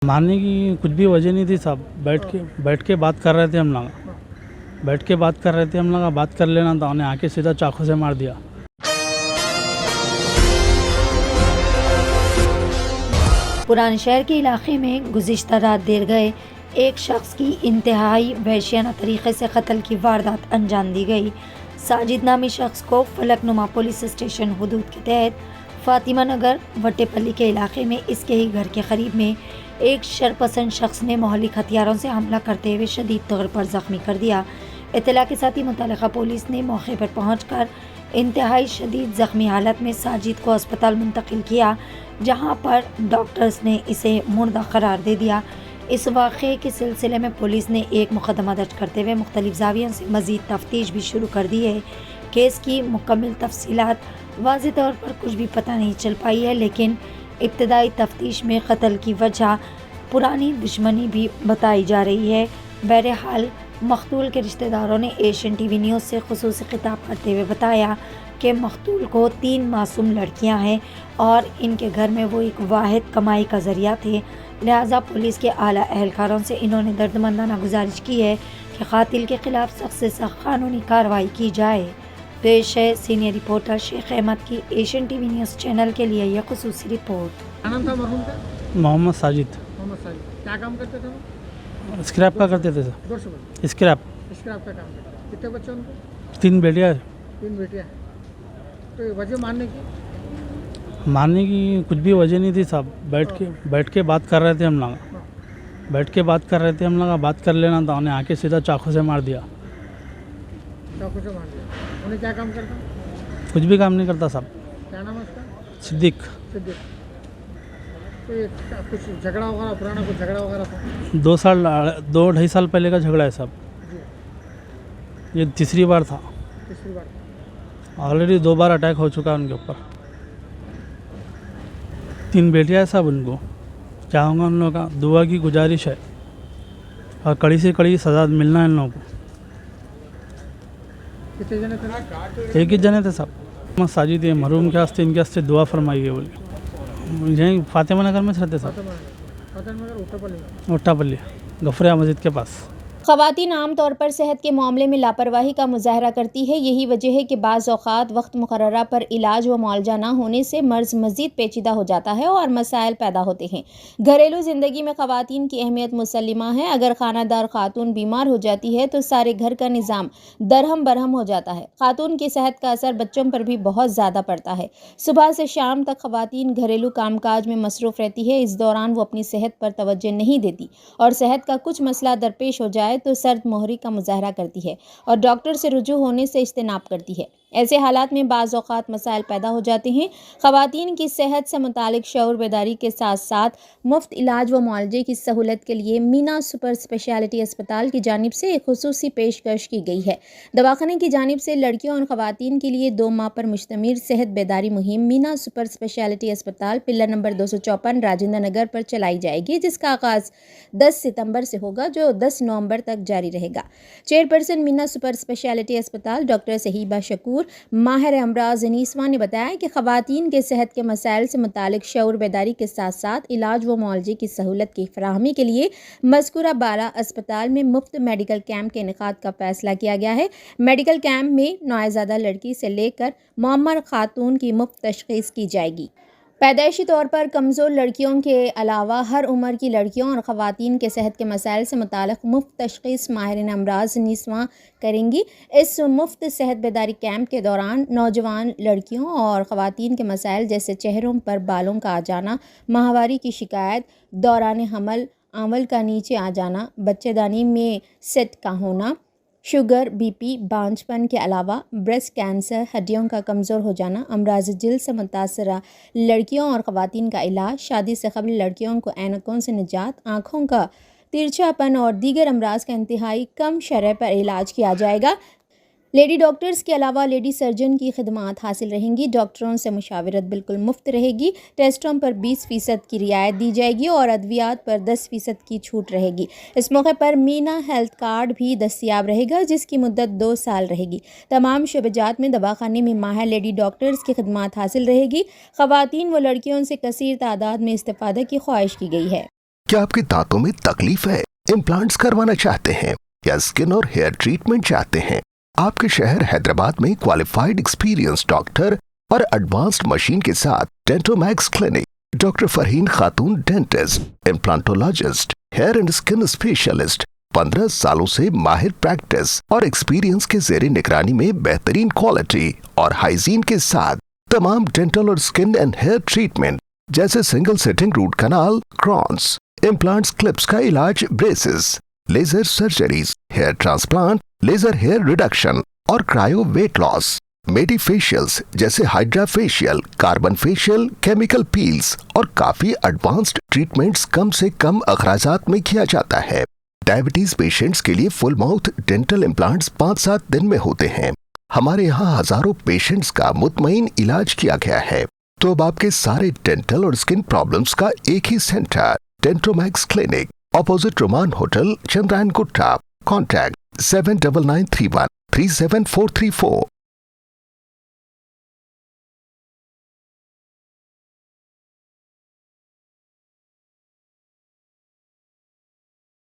मारने की कुछ भी वजह नहीं थी साहब। बैठ के बात कर रहे थे हम लोग। बात कर लेना था, उन्हें आके सीधा चाकू से मार दिया। पुराने शहर के इलाके में गुज़िश्ता रात देर गए एक शख्स की इंतहाई वहशियाना तरीके से कत्ल की वारदात अंजाम दी गई। साजिद नामी शख्स को फलकनुमा पुलिस स्टेशन हुदूद के तहत फातिमा नगर वट्टेपल्ली के इलाके में इसके ही घर के करीब में एक शरपसंद शख्स ने मौलिक हथियारों से हमला करते हुए शदीद तौर पर ज़ख्मी कर दिया। इत्तला के साथ ही मुतल्लिका पुलिस ने मौके पर पहुंचकर इंतहाई शदीद ज़ख्मी हालत में साजिद को अस्पताल मुंतकिल किया, जहां पर डॉक्टर्स ने इसे मुर्दा करार दे दिया। इस वाक़े के सिलसिले में पुलिस ने एक मुकदमा दर्ज करते हुए मुख्तलिफ ज़ावियों से मज़ीद तफ्तीश भी शुरू कर दी है। केस की मुकम्मल तफसीलात वाज़ेह तौर पर कुछ भी पता नहीं चल पाई है, लेकिन इब्तदाई तफ्तीश में कत्ल की वजह पुरानी दुश्मनी भी बताई जा रही है। बहरहाल मकतूल के रिश्तेदारों ने एशियन टीवी न्यूज़ से खुसूसी खिताब करते हुए बताया कि मकतूल को 3 मासूम लड़कियां हैं और इनके घर में वो एक वाहिद कमाई का ज़रिया थे। लिहाजा पुलिस के आला एहलकारों से इन्होंने दर्दमंदाना गुजारिश की है कि कातिल के खिलाफ सख्त से सख्त कानूनी कार्रवाई की जाए। पेश है सीनियर रिपोर्टर शेख अहमद की एशियन टीवी न्यूज़ चैनल के लिए यह खुसूसी रिपोर्ट। क्या नाम था मरहूम का? मोहम्मद साजिद। मोहम्मद साजिद। क्या काम करते थे वो? स्क्रैप का करते थे सर। जोर से बोलो। स्क्रैप। स्क्रैप का काम करते थे। कितने बच्चे उनको? 3 बेटियाँ। 3 बेटियाँ। तो ये वजह मारने की कुछ भी वजह नहीं थी साहब। बैठ के बात कर रहे थे हम लोग। बात कर लेना था, उन्हें आके सीधा चाकू से मार दिया। चाकू से मार दिया। उन्हें क्या काम करता? कुछ भी काम नहीं करता साहब। क्या नाम है उसका? सिद्दीक। सिद्दीक। तो ये कुछ झगड़ा वगैरह, पुराना कुछ झगड़ा वगैरह था? 2-2.5 साल पहले का झगड़ा है साहब। जी। ये तीसरी बार था। तीसरी बार। ऑलरेडी 2 बार अटैक हो चुका है उनके ऊपर। 3 बेटियाँ हैं साहब उनको। चाहूँगा उन लोगों का दुआ की गुजारिश है और कड़ी से कड़ी सज़ा मिलना है इन लोगों को। कितने जने थे? एक ही जने थे साहब। मोहम्मद साजिद है, मरहूम के वास्ते इनके वास्ते दुआ फरमाइए बोलिए। यहीं फातिमा नगर में रहते साहब। फातिमा नगर ओट्टापल्ली गफरिया मस्जिद के पास। ख़वातीन आम तौर पर सेहत के मामले में लापरवाही का मुजाहरा करती है। यही वजह है कि बाज़ औक़ात वक्त मुकर्ररा पर इलाज व मुआलजा ना होने से मर्ज़ मज़ीद पेचीदा हो जाता है और मसाइल पैदा होते हैं। घरेलू ज़िंदगी में ख़वातीन की अहमियत मुसल्लिमा है। अगर खानादार खातून बीमार हो जाती है तो सारे घर का निज़ाम दरहम बरहम हो जाता है। खातून की सेहत का असर बच्चों पर भी बहुत ज़्यादा पड़ता है। सुबह से शाम तक ख़वातीन घरेलू कामकाज में मसरूफ़ रहती है। इस दौरान वो अपनी सेहत पर तवज्जो नहीं देती और सेहत का कुछ मसला दरपेश हो जाए तो सर्द मोहरी का मुजाहरा करती है और डॉक्टर से रुजू होने से इज्तिनाब करती है। ऐसे हालात में बाज़ औक़ात मसाइल पैदा हो जाते हैं। ख़वातीन की सेहत से मुतालिक शऊर बेदारी के साथ साथ मुफ्त इलाज व मुआलजे की सहूलत के लिए मीना सुपर स्पेशलिटी अस्पताल की जानिब से एक खुसूसी पेशकश की गई है। दवाखाने की जानिब से लड़कियों और ख़वातीन के लिए 2 माह पर मुश्तमिल सेहत बेदारी मुहिम मीना सुपर स्पेशलिटी अस्पताल पिल्लर नंबर 254 राजेंद्र नगर पर चलाई जाएगी, जिसका आगाज़ 10 सितंबर से होगा जो 10 नवंबर तक जारी रहेगा। चेयरपर्सन मीना सुपर स्पेशलिटी अस्पताल डॉक्टर सहीबा शकूर माहिर अमराज नीसवा ने बताया कि ख़वातीन के सेहत के मसाइल से मुतालिक शऊर बेदारी के साथ साथ इलाज व मुआलजे की सहूलत की फराहमी के लिए मज़कूरा बाला अस्पताल में मुफ्त मेडिकल कैंप के इनेकाद का फैसला किया गया है। मेडिकल कैंप में नौज़ायदा लड़की से लेकर मुअम्मर खातून की मुफ्त तशख़ीस की जाएगी। पैदाइशी तौर पर कमज़ोर लड़कियों के अलावा हर उम्र की लड़कियों और ख़वातीन के सेहत के मसाइल से मुताल्लिक़ मुफ्त तशख़ीस माहिरीन अमराज नीसवा करेंगी। इस मुफ्त सेहत बेदारी कैंप के दौरान नौजवान लड़कियों और ख़वातीन के मसाइल जैसे चेहरों पर बालों का आ जाना, माहवारी की शिकायत, दौरान हमल आंवल का नीचे आ जाना, बच्चेदानी में सेट का होना, शुगर, बीपी, बांझपन के अलावा ब्रेस्ट कैंसर, हड्डियों का कमज़ोर हो जाना, अमराज जिल्द से मुतासरा लड़कियों और ख़वातीन का इलाज, शादी से कबल लड़कियों को ऐनकों से निजात, आँखों का तिरछापन और दीगर अमराज का इंतहाई कम शरह पर इलाज किया जाएगा। लेडी डॉक्टर्स के अलावा लेडी सर्जन की खिदमात हासिल रहेंगी। डॉक्टरों से मुशावरत बिल्कुल मुफ्त रहेगी। टेस्टों पर 20% की रियायत दी जाएगी और अद्वियात पर 10% की छूट रहेगी। इस मौके पर मीना हेल्थ कार्ड भी दस्तियाब रहेगा, जिसकी मुद्दत 2 साल रहेगी। तमाम शोबेजात में दवाखाने में माहिर लेडी डॉक्टर्स की खिदमात हासिल रहेगी। ख़वातीन व लड़कियों से कसीर तादाद में इस्तिफ़ादे की ख्वाहिश की गई है। क्या आपके दांतों में तकलीफ है, इम्प्लांट्स करवाना चाहते हैं या स्किन और हेयर ट्रीटमेंट चाहते हैं? आपके शहर हैदराबाद में क्वालिफाइड एक्सपीरियंस डॉक्टर और एडवांस्ड मशीन के साथ Dentomax clinic, doctor Farheen Khatoon dentist, implantologist, hair and skin specialist, 15 सालों से माहिर प्रैक्टिस और एक्सपीरियंस के ज़ेरे निगरानी में बेहतरीन क्वालिटी और हाइजीन के साथ तमाम डेंटल और स्किन एंड हेयर ट्रीटमेंट जैसे single sitting root canal, crowns, implants, clips का इलाज, braces, laser surgeries, hair transplant, laser hair reduction और cryo weight loss, medi facials जैसे hydra facial, carbon facial, chemical peels और काफी advanced treatments कम से कम अखराजात में किया जाता है। डायबिटीज पेशेंट्स के लिए फुल माउथ डेंटल इम्प्लांट्स 5-7 दिन में होते हैं। हमारे यहाँ हजारों पेशेंट्स का मुतमईन इलाज किया गया है। तो अब आपके सारे डेंटल और स्किन प्रॉब्लम्स का एक ही centre, Dentomax clinic, opposite Roman hotel, Chandrayangutta. Contact 7993137434।